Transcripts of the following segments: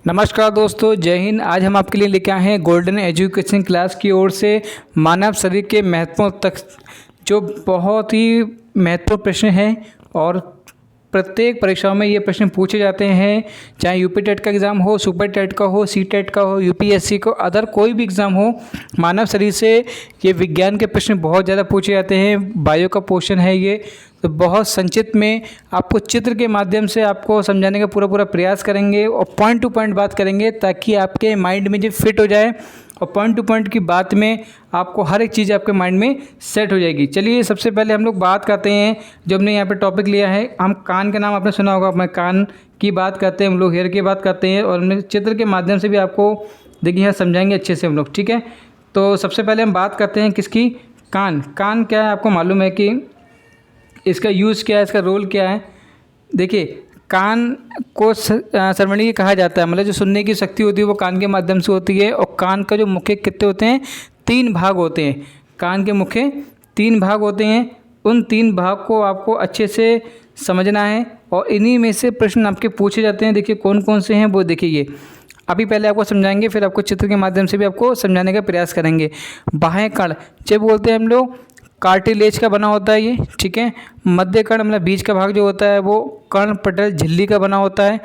नमस्कार दोस्तों, जय हिंद। आज हम आपके लिए लेके आए हैं गोल्डन एजुकेशन क्लास की ओर से मानव शरीर के महत्वपूर्ण तक जो बहुत ही महत्वपूर्ण प्रश्न हैं और प्रत्येक परीक्षाओं में ये प्रश्न पूछे जाते हैं। चाहे यूपी टेट का एग्ज़ाम हो, सुपर टेट का हो, सी टेट का हो, यूपीएससी को, अदर कोई भी एग्ज़ाम हो, मानव शरीर से ये विज्ञान के प्रश्न बहुत ज़्यादा पूछे जाते हैं। बायो का पोर्शन है ये, तो बहुत संक्षिप्त में आपको चित्र के माध्यम से आपको समझाने का पूरा प्रयास करेंगे और पॉइंट टू पॉइंट बात करेंगे ताकि आपके माइंड में जो फिट हो जाए और पॉइंट टू पॉइंट की बात में आपको हर एक चीज़ आपके माइंड में सेट हो जाएगी। चलिए सबसे पहले हम लोग बात करते हैं, जो हमने यहाँ पे टॉपिक लिया है, हम कान के नाम आपने सुना होगा, अपने कान की बात करते हैं, हम लोग हेयर की बात करते हैं और हमने चित्र के माध्यम से भी आपको देखिए यहाँ समझाएंगे अच्छे से हम लोग, ठीक है। तो सबसे पहले हम बात करते हैं किसकी, कान। कान क्या है, आपको मालूम है कि इसका यूज़ क्या है, इसका रोल क्या है। देखिए कान को श्रवणीय कहा जाता है, मतलब जो सुनने की शक्ति होती है वो कान के माध्यम से होती है। और कान का जो मुख्य कितने होते हैं, 3 भाग होते हैं। कान के मुख्य 3 भाग होते हैं। उन 3 भाग को आपको अच्छे से समझना है और इन्हीं में से प्रश्न आपके पूछे जाते हैं। देखिए कौन कौन से हैं वो देखिए, ये अभी पहले आपको समझाएंगे, फिर आपको चित्र के माध्यम से भी आपको समझाने का प्रयास करेंगे। बाह्य कर्ण जब बोलते हैं हम लोग, कार्टिलेज का बना होता है ये, ठीक है। मध्य कर्ण मतलब बीच का भाग जो होता है वो कर्ण पटल झिल्ली का बना होता है।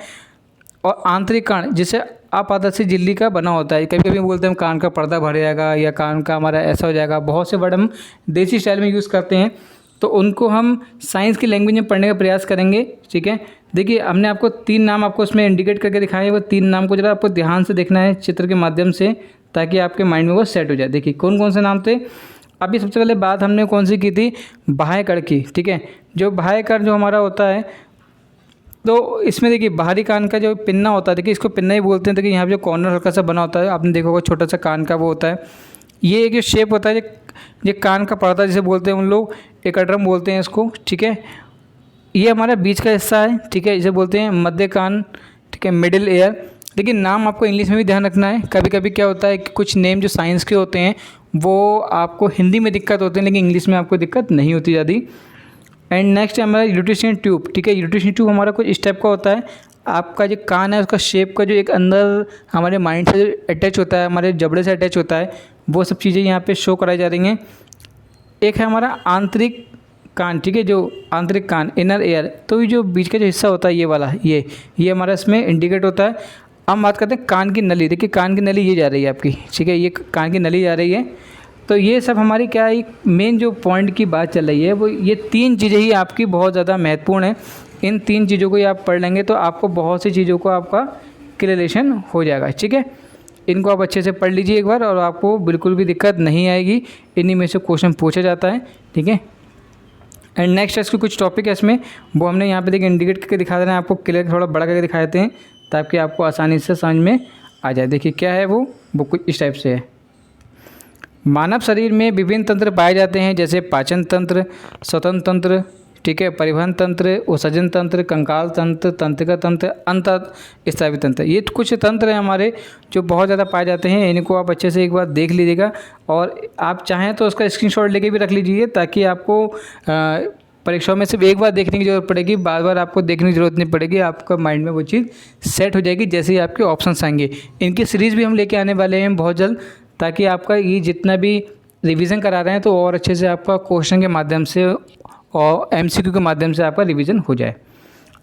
और आंतरिक कर्ण जिसे अपारदर्शी झिल्ली का बना होता है। कभी कभी बोलते हैं कान का पर्दा भर जाएगा या कान का हमारा ऐसा हो जाएगा, बहुत से वर्ड हम देसी स्टाइल में यूज़ करते हैं, तो उनको हम साइंस की लैंग्वेज में पढ़ने का प्रयास करेंगे, ठीक है। देखिए हमने आपको 3 नाम आपको उसमें इंडिकेट करके दिखाए हैं, वो 3 नाम को जरा आपको ध्यान से देखना है चित्र के माध्यम से, ताकि आपके माइंड में वो सेट हो जाए। देखिए कौन कौन से नाम थे। अभी सबसे पहले बात हमने कौन सी की थी, बाह्य कर्ण की, ठीक है। जो बाह्य कर्ण जो हमारा होता है, तो इसमें देखिए बाहरी कान का जो पिन्ना होता है, देखिए इसको पिन्ना ही बोलते हैं। देखिए यहाँ पे जो कॉर्नर हल्का सा बना होता है, आपने देखा होगा छोटा सा कान का वो होता है। ये एक जो शेप होता है, ये कान का पर्दा जिसे बोलते हैं उन लोग, एकड्रम बोलते हैं इसको, ठीक है। ये हमारा बीच का हिस्सा है, ठीक है, इसे बोलते हैं मध्य कान, ठीक है, मिडिल ईयर। लेकिन नाम आपको इंग्लिश में भी ध्यान रखना है। कभी कभी क्या होता है कि कुछ नेम जो साइंस के होते हैं वो आपको हिंदी में दिक्कत होते हैं, लेकिन इंग्लिश में आपको दिक्कत नहीं होती ज़्यादा। एंड नेक्स्ट है हमारा यूट्रिशियन ट्यूब, ठीक है। यूट्रिशियन ट्यूब हमारा कुछ इस टाइप का होता है। आपका जो कान है उसका शेप का जो एक अंदर हमारे माइंड से अटैच होता है, हमारे जबड़े से अटैच होता है, वो सब चीज़ें यहाँ पे शो कराई जा रही हैं। एक है हमारा आंतरिक कान, ठीक है, जो आंतरिक कान, इनर ईयर। तो ये जो बीच का जो हिस्सा होता है ये वाला, ये हमारा इसमें इंडिकेट होता है। अब बात करते हैं कान की नली। देखिए कान की नली ये जा रही है आपकी, ठीक है, ये कान की नली जा रही है। तो ये सब हमारी क्या है, मेन जो पॉइंट की बात चल रही है वो ये 3 चीज़ें ही आपकी बहुत ज़्यादा महत्वपूर्ण है। इन 3 चीज़ों को ही आप पढ़ लेंगे तो आपको बहुत सी चीज़ों को आपका क्लियरेशन हो जाएगा, ठीक है। इनको आप अच्छे से पढ़ लीजिए एक बार और आपको बिल्कुल भी दिक्कत नहीं आएगी। इन्हीं में से क्वेश्चन पूछा जाता है, ठीक है। एंड नेक्स्ट इसके कुछ टॉपिक है इसमें, वो हमने यहाँ पे देखिए इंडिकेट करके दिखा देना है आपको, क्लियर थोड़ा बड़ा करके दिखा देते हैं ताकि आपको आसानी से समझ में आ जाए। देखिए क्या है वो कुछ इस टाइप से है। मानव शरीर में विभिन्न तंत्र पाए जाते हैं, जैसे पाचन तंत्र, श्वसन तंत्र, ठीक है, परिवहन तंत्र, उत्सर्जन तंत्र, कंकाल तंत्र, तंत्रिका तंत्र, अंतःस्रावी तंत्र। ये कुछ तंत्र हैं हमारे जो बहुत ज़्यादा पाए जाते हैं। इनको आप अच्छे से एक बार देख लीजिएगा और आप चाहें तो उसका स्क्रीनशॉट लेके भी रख लीजिए, ताकि आपको परीक्षाओं में सिर्फ एक बार देखने की ज़रूरत पड़ेगी, बार बार आपको देखने की ज़रूरत नहीं पड़ेगी। आपका माइंड में वो चीज़ सेट हो जाएगी जैसे ही आपके ऑप्शंस आएंगे। इनकी सीरीज़ भी हम लेके आने वाले हैं बहुत जल्द, ताकि आपका ये जितना भी रिवीजन करा रहे हैं तो और अच्छे से आपका क्वेश्चन के माध्यम से और एमसीक्यू के माध्यम से आपका रिवीजन हो जाए।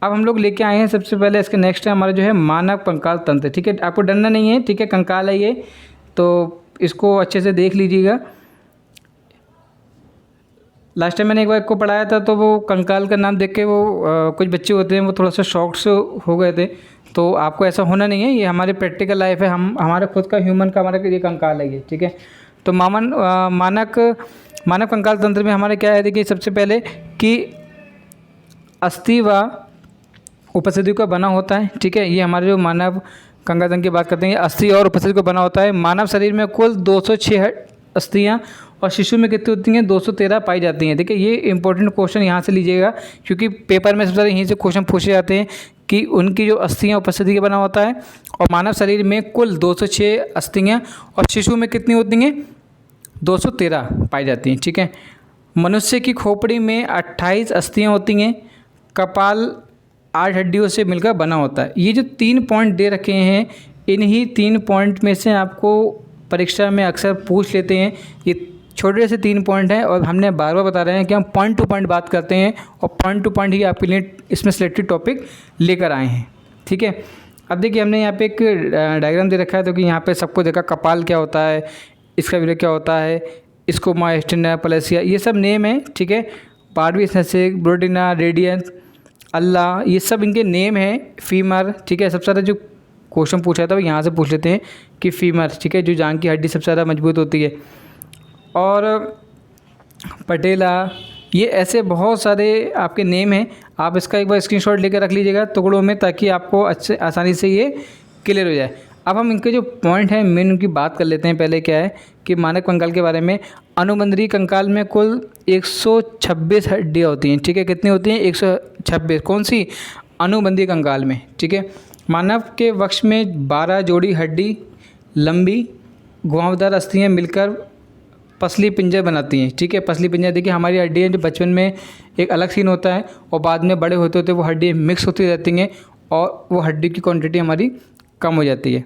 अब हम लोग लेके आए हैं सबसे पहले, इसके नेक्स्ट है हमारा जो है मानव कंकाल तंत्र, ठीक है। आपको डरना नहीं है, ठीक है, कंकाल है ये, तो इसको अच्छे से देख लीजिएगा। लास्ट टाइम मैंने एक बार को पढ़ाया था तो वो कंकाल का नाम देख के वो कुछ बच्चे होते हैं वो थोड़ा सा शॉक से हो गए थे। तो आपको ऐसा होना नहीं है, ये हमारे प्रैक्टिकल लाइफ है, हम हमारे खुद का ह्यूमन का हमारा ये कंकाल है ये, ठीक है। तो मानव कंकाल तंत्र में हमारे क्या है, देखिए सबसे पहले कि अस्थि व उपस्थिति का बना होता है, ठीक है। ये हमारे जो मानव कंकाल तंत्र की बात करते हैं, अस्थि और उपस्थिति को बना होता है। मानव शरीर में कुल 206 अस्थियाँ और शिशु में कितनी होती हैं, 213 पाई जाती हैं। देखिए ये इंपॉर्टेंट क्वेश्चन यहाँ से लीजिएगा, क्योंकि पेपर में सबसे ज़्यादा यहीं से क्वेश्चन पूछे जाते हैं कि उनकी जो अस्थियाँ उपस्थिति के बना होता है। और मानव शरीर में कुल 206 अस्थियाँ और शिशु में कितनी होती हैं, 213 पाई जाती हैं, ठीक है। मनुष्य की खोपड़ी में 28 अस्थियाँ होती हैं। कपाल 8 हड्डियों से मिलकर बना होता है। ये जो 3 पॉइंट दे रखे हैं, इन्हीं 3 पॉइंट में से आपको परीक्षा में अक्सर पूछ लेते हैं। ये छोटे से 3 पॉइंट हैं और हमने बार बार बता रहे हैं कि हम पॉइंट टू पॉइंट बात करते हैं और पॉइंट टू पॉइंट ही आपके लिए इसमें सिलेक्टेड टॉपिक लेकर आए हैं। ठीक है, अब देखिए हमने यहाँ पे एक डायग्राम दे रखा है, तो कि यहाँ पे सबको देखा कपाल क्या होता है, इसका विलय क्या होता है, स्कोमा, स्टेना, प्लेसिया, ये सब नेम है। ठीक है, पार्वी स्नेसिक, ब्रोडिना, रेडियंस, अल्लाह, ये सब इनके नेम हैं। फीमर, ठीक है, सबसे ज़्यादा जो क्वेश्चन पूछा था वो यहाँ से पूछ लेते हैं कि फीमर, ठीक है, जो जांघ की हड्डी सबसे ज़्यादा मजबूत होती है। और पटेला, ये ऐसे बहुत सारे आपके नेम हैं। आप इसका एक बार स्क्रीनशॉट लेकर रख लीजिएगा टुकड़ों में, ताकि आपको अच्छे आसानी से ये क्लियर हो जाए। अब हम इनके जो पॉइंट हैं मेन उनकी बात कर लेते हैं। पहले क्या है कि मानव कंकाल के बारे में, अनुबंधीय कंकाल में कुल 126 हड्डियाँ होती हैं। ठीक है, कितनी होती हैं? 126। कौन सी? अनुबंधीय कंकाल में। ठीक है, मानव के वक्ष में 12 जोड़ी हड्डी लंबी घुमावदार अस्थियाँ मिलकर पसली पिंजर बनाती हैं। ठीक है, पसली पिंजर देखिए हमारी हड्डियाँ जो बचपन में एक अलग सीन होता है और बाद में बड़े होते होते वो हड्डी मिक्स होती रहती हैं और वो हड्डी की क्वांटिटी हमारी कम हो जाती है।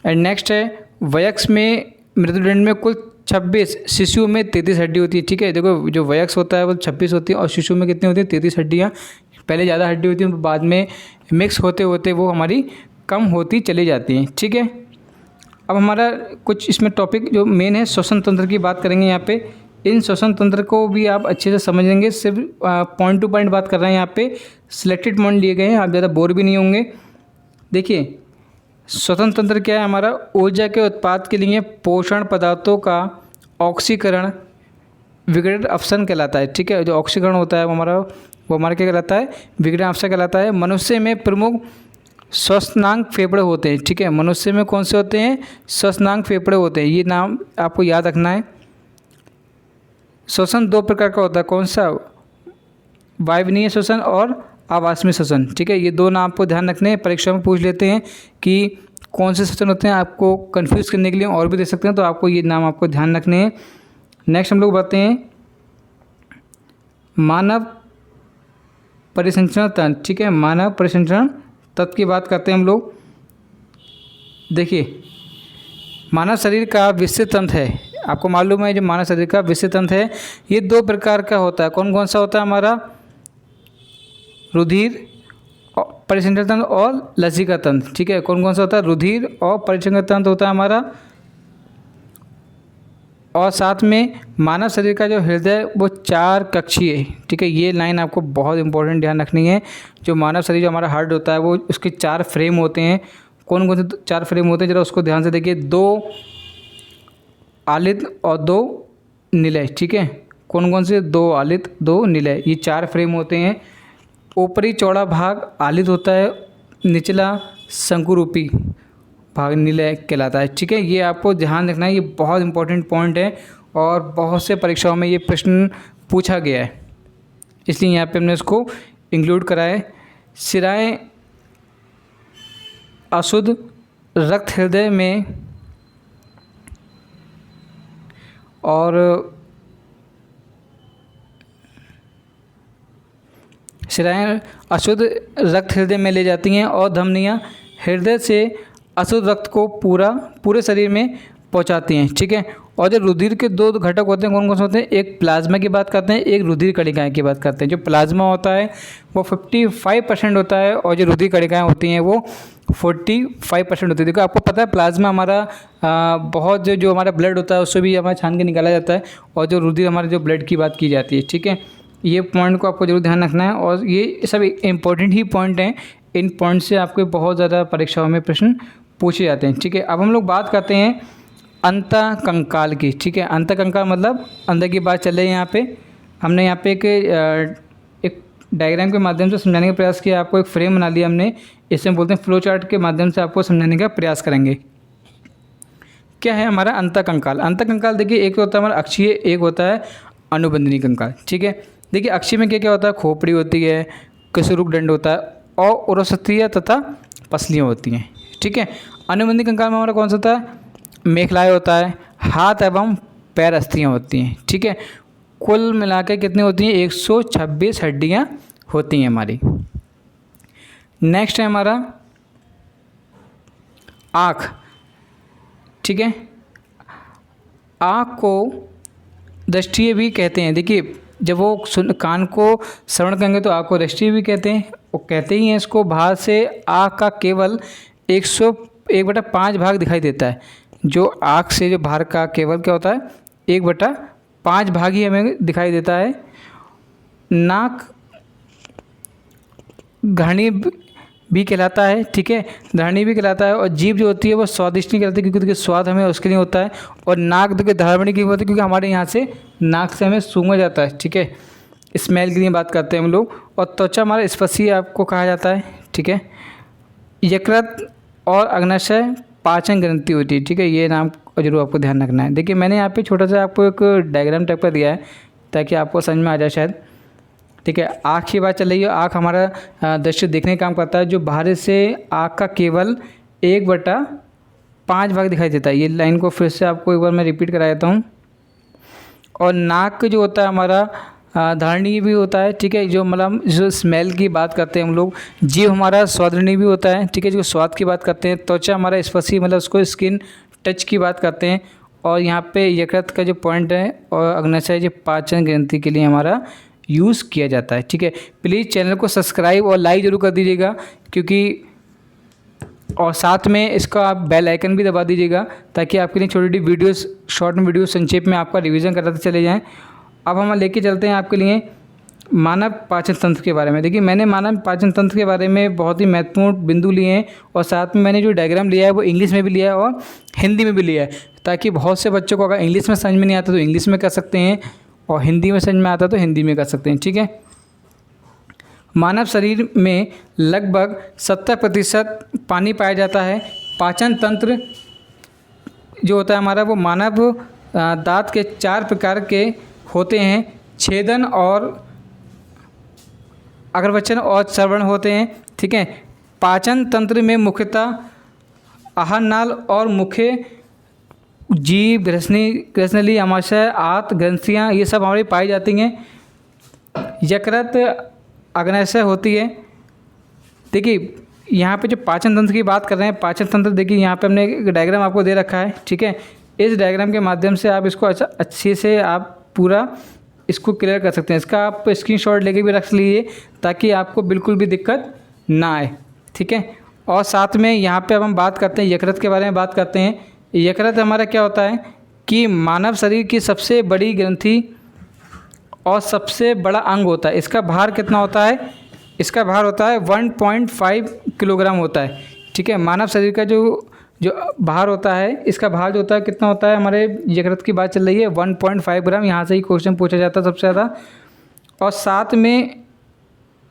एंड नेक्स्ट है वयस्क में, मृदुदंड में कुल 26, शिशु में 33 हड्डी होती है। ठीक है, देखो जो वयस्क होता है वो 26 होती है और शिशु में कितनी होती है? 33 हड्डियाँ। पहले ज़्यादा हड्डी होती है, बाद में मिक्स होते होते वो हमारी कम होती चली जाती हैं। ठीक है, अब हमारा कुछ इसमें टॉपिक जो मेन है श्वसन तंत्र की बात करेंगे यहाँ पे। इन श्वसन तंत्र को भी आप अच्छे से समझेंगे। सिर्फ पॉइंट टू पॉइंट बात कर रहे हैं यहाँ पे, सिलेक्टेड पॉइंट लिए गए हैं, आप ज़्यादा बोर भी नहीं होंगे। देखिए श्वसन तंत्र क्या है हमारा? ऊर्जा के उत्पाद के लिए पोषण पदार्थों का ऑक्सीकरण विघटन अवसन कहलाता है। ठीक है, जो ऑक्सीकरण होता है वो हमारा क्या कहलाता है? विघटन अवसन कहलाता है। मनुष्य में प्रमुख श्वसनांग फेफड़े होते हैं। ठीक है, मनुष्य में कौन से होते हैं? श्वसनांग फेफड़े होते हैं। ये नाम आपको याद रखना है। श्वसन 2 प्रकार का होता है। कौन सा? वायवीय श्वसन और आवासनीय श्वसन। ठीक है, ये 2 नाम आपको ध्यान रखने हैं। परीक्षा में पूछ लेते हैं कि कौन से श्वसन होते हैं, आपको कंफ्यूज करने के लिए और भी दे सकते हैं, तो आपको ये नाम आपको ध्यान रखने हैं। नेक्स्ट हम लोग बढ़ते हैं मानव परिसंचरण तंत्र। ठीक है, मानव परिसंचरण तत्व की बात करते हैं हम लोग। देखिए मानव शरीर का विस्तृत तंत्र है, आपको मालूम है जो मानव शरीर का विस्तृत तंत्र है ये 2 प्रकार का होता है। कौन कौन सा होता है हमारा? रुधिर परिसंचरण तंत्र और लसिका तंत्र। ठीक है, कौन कौन सा होता है? रुधिर और परिसंचरण तंत्र होता है हमारा। और साथ में मानव शरीर का जो हृदय वो 4 कक्षीय है। ठीक है, ये लाइन आपको बहुत इंपॉर्टेंट ध्यान रखनी है। जो मानव शरीर जो हमारा हार्ट होता है वो उसके 4 फ्रेम होते हैं। कौन कौन से 4 फ्रेम होते हैं जरा उसको ध्यान से देखिए। 2 आलित और 2 निलय। ठीक है, कौन कौन से? 2 आलित 2 निलय, ये 4 फ्रेम होते हैं। ऊपरी चौड़ा भाग आलित होता है, निचला शंकुरूपी भाग निलय कहलाता है। ठीक है, ये आपको ध्यान रखना है, ये बहुत इंपॉर्टेंट पॉइंट है और बहुत से परीक्षाओं में ये प्रश्न पूछा गया है, इसलिए यहाँ पे हमने इसको इंक्लूड करा है। शिराएँ अशुद्ध रक्त हृदय में और शिराएँ अशुद्ध रक्त हृदय में ले जाती हैं और धमनियाँ हृदय से अशुद्ध रक्त को पूरे शरीर में पहुंचाती हैं। ठीक है, और जो रुधिर के 2 घटक होते हैं कौन कौन से होते हैं? एक प्लाज्मा की बात करते हैं, एक रुधिर कणिकाएँ की बात करते हैं। जो प्लाज्मा होता है वो 55% होता है और जो रुधिर कणिकाएँ होती हैं वो 45% होती है। देखो आपको पता है प्लाज्मा हमारा बहुत जो हमारा ब्लड होता है उससे भी हमारा छान के निकाला जाता है और जो रुधिर हमारे जो ब्लड की बात की जाती है। ठीक है, ये पॉइंट को आपको जरूर ध्यान रखना है और ये सब इम्पोर्टेंट ही पॉइंट हैं। इन पॉइंट से आपको बहुत ज़्यादा परीक्षाओं में प्रश्न पूछे जाते हैं। ठीक है, अब हम लोग बात करते हैं अंतःकंकाल की। ठीक है, अंतःकंकाल मतलब अंदर की बात चल रही है। यहाँ पे हमने यहाँ पे एक डायग्राम के माध्यम से समझाने का प्रयास किया, आपको एक फ्रेम बना लिया हमने, इसे हम बोलते हैं फ्लो चार्ट के माध्यम से आपको समझाने का प्रयास करेंगे। क्या है हमारा अंतःकंकाल? अंतःकंकाल देखिए एक होता है हमारा अक्षीय, एक होता है अनुबंधनीय कंकाल। ठीक है, देखिए अक्षीय में क्या क्या होता है? खोपड़ी होती है, कशेरुक दंड होता है और उरस्थियाँ तथा पसलियाँ होती हैं। ठीक है, अनुबंधनीय कंकाल में हमारा कौन सा होता है? मेखलाएँ होता है, हाथ एवं पैर अस्थियाँ होती हैं। ठीक है, कुल मिलाकर कितनी होती हैं? 126 हड्डियाँ होती हैं हमारी। नेक्स्ट है हमारा आँख, ठीक है। आँख को दृष्टि भी कहते हैं। देखिए जब वो कान को श्रवण करेंगे तो आँख को दृष्टि भी कहते हैं। वो कहते ही हैं इसको, बाहर से आँख का केवल 1/5 भाग दिखाई देता है। जो आँख से जो बाहर का केवल क्या होता है, 1/5 भाग ही हमें दिखाई देता है। नाक घानी भी कहलाता है, ठीक है, धरणी भी कहलाता है। और जीभ जो होती है वो स्वादिष्ट नहीं कहलाती, क्योंकि देखिए स्वाद हमें उसके लिए होता है। और नाक देखिए धारणी की होती है, क्योंकि हमारे यहाँ से नाक से हमें सूंघा जाता है, ठीक है, स्मेल के लिए बात करते हैं हम लोग। और त्वचा हमारा स्पर्शी आपको कहा जाता है, ठीक है। यकृत और अग्नाशय पाचन ग्रंथि होती है, ठीक है, ये नाम जरूर आपको ध्यान रखना है। देखिए मैंने यहाँ पे छोटा सा आपको एक डायग्राम टाइप का दिया है ताकि आपको समझ में आ जाए शायद, ठीक है। आँख की बात चल रही है। आँख हमारा दृश्य देखने का काम करता है। जो बाहर से आँख का केवल 1/5 भाग दिखाई देता है। ये लाइन को फिर से आपको एक बार मैं रिपीट करा देता हूँ। और नाक जो होता है हमारा धारणी भी होता है, ठीक है, जो मतलब जो स्मेल की बात करते हैं हम लोग। जीभ हमारा स्वादरणी भी होता है, ठीक है, जो स्वाद की बात करते हैं। त्वचा हमारा स्पर्शी मतलब उसको स्किन टच की बात करते हैं। और यहाँ पे यकृत का जो पॉइंट है और अग्नाशय जो पाचन ग्रंथि के लिए हमारा यूज़ किया जाता है, ठीक है। प्लीज़ चैनल को सब्सक्राइब और लाइक ज़रूर कर दीजिएगा, क्योंकि और साथ में इसका आप बेल आइकन भी दबा दीजिएगा ताकि आपके लिए छोटी छोटी वीडियोस, शॉर्ट में वीडियो संक्षेप में आपका रिवीजन कराते चले जाएं। अब हम लेके चलते हैं आपके लिए मानव पाचन तंत्र के बारे में। देखिए मैंने मानव पाचन तंत्र के बारे में बहुत ही महत्वपूर्ण बिंदु लिए हैं, और साथ में मैंने जो डायग्राम लिया है वो इंग्लिश में भी लिया है और हिंदी में भी लिया है, ताकि बहुत से बच्चों को अगर इंग्लिश में समझ में नहीं आता तो इंग्लिश में कर सकते हैं, और हिंदी में समझ में आता तो हिंदी में कर सकते हैं, ठीक है। मानव शरीर में लगभग 70% पानी पाया जाता है। पाचन तंत्र जो होता है हमारा वो मानव दांत के 4 प्रकार के होते हैं। छेदन और अग्रवचन और श्रवण होते हैं, ठीक है। पाचन तंत्र में मुख्यतः आहार नाल और मुख्य जीभ, ग्रसनली, आमाशय, आंत, ग्रंथियाँ ये सब हमारी पाई जाती हैं। यकृत, अग्नाशय होती है। देखिए यहाँ पे जो पाचन तंत्र की बात कर रहे हैं, पाचन तंत्र देखिए यहाँ पे हमने एक डायग्राम आपको दे रखा है, ठीक है। इस डायग्राम के माध्यम से आप इसको अच्छे से आप पूरा इसको क्लियर कर सकते हैं। इसका आप स्क्रीनशॉट लेके भी रख लीजिए ताकि आपको बिल्कुल भी दिक्कत ना आए, ठीक है। और साथ में यहाँ पे अब हम बात करते हैं यकृत के बारे में बात करते हैं। यकृत हमारा क्या होता है कि मानव शरीर की सबसे बड़ी ग्रंथि और सबसे बड़ा अंग होता है। इसका भार कितना होता है? इसका भार होता है 1.5 किलोग्राम होता है, ठीक है। मानव शरीर का जो भार होता है, इसका भार जो होता है कितना होता है, हमारे यकृत की बात चल रही है 1.5 ग्राम। यहाँ से ही क्वेश्चन पूछा जाता है सबसे ज़्यादा। और साथ में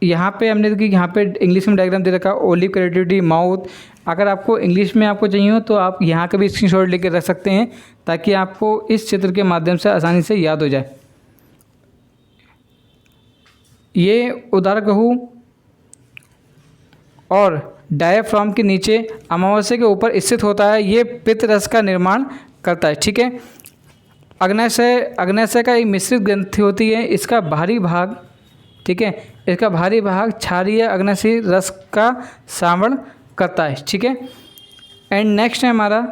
यहाँ पे हमने देखिए यहाँ पे इंग्लिश में डायग्राम दे रखा, ओलिव क्रेडिटी माउथ। अगर आपको इंग्लिश में आपको चाहिए हो तो आप यहाँ का भी स्क्रीनशॉट लेकर रख सकते हैं ताकि आपको इस चित्र के माध्यम से आसानी से याद हो जाए। ये उदरगहु और डायाफ्राम के नीचे अमावस्या के ऊपर स्थित होता है। ये पित्त रस का निर्माण करता है, ठीक है। अग्नाशय का एक मिश्रित ग्रंथि होती है। इसका भारी भाग, ठीक है, इसका भारी भाग क्षारीय अग्नाशय रस का श्रावण करता है, ठीक है। एंड नेक्स्ट है हमारा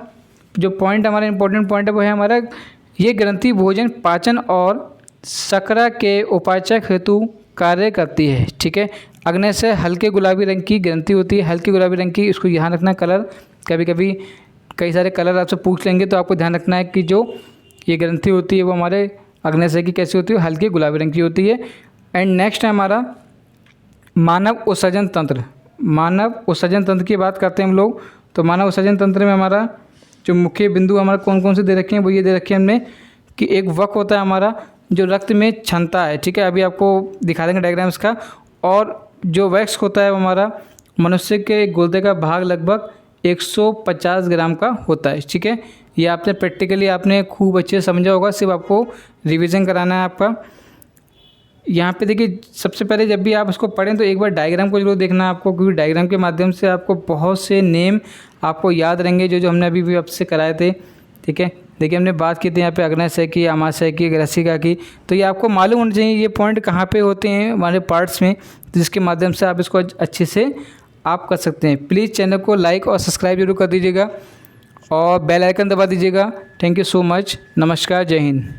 जो पॉइंट, हमारा इंपॉर्टेंट पॉइंट है वो है हमारा, ये ग्रंथि भोजन, पाचन और शर्करा के उपाचक हेतु कार्य करती है, ठीक है। अग्नाशय हल्के गुलाबी रंग की ग्रंथि होती है, हल्के गुलाबी रंग की। इसको ध्यान रखना कलर, कभी कभी कई सारे कलर आपसे पूछ लेंगे तो आपको ध्यान रखना है कि जो ये ग्रंथि होती है वो हमारे अग्नाशय की कैसी होती है, हल्के गुलाबी रंग की होती है। एंड नेक्स्ट है हमारा मानव उत्सर्जन तंत्र। मानव उत्सर्जन तंत्र की बात करते हैं हम लोग, तो मानव उत्सर्जन तंत्र में हमारा जो मुख्य बिंदु हमारा कौन कौन से दे रखे हैं वो ये दे रखे हैं हमने कि एक वक होता है हमारा जो रक्त में क्षमता है, ठीक है। अभी आपको दिखा देंगे डायग्राम्स का। और जो वैक्स होता है वो हमारा मनुष्य के गुर्दे का भाग लगभग 150 ग्राम का होता है, ठीक है। ये आपने प्रैक्टिकली आपने खूब अच्छे से समझा होगा, सिर्फ आपको रिवीजन कराना है आपका। यहाँ पे देखिए सबसे पहले जब भी आप इसको पढ़ें तो एक बार डायग्राम को जरूर देखना है आपको, क्योंकि डायग्राम के माध्यम से आपको बहुत से नेम आपको याद रहेंगे जो हमने अभी भी आपसे कराए थे, ठीक है। देखिए हमने बात की थी यहाँ पे अग्नाशय की, आमाशय की, ग्रसिका की, तो ये आपको मालूम होना चाहिए ये पॉइंट कहाँ पे होते हैं हमारे पार्ट्स में, जिसके माध्यम से आप इसको अच्छे से आप कर सकते हैं। प्लीज़ चैनल को लाइक और सब्सक्राइब जरूर कर दीजिएगा और बेल आइकन दबा दीजिएगा। Thank you so much. नमस्कार, जय हिंद।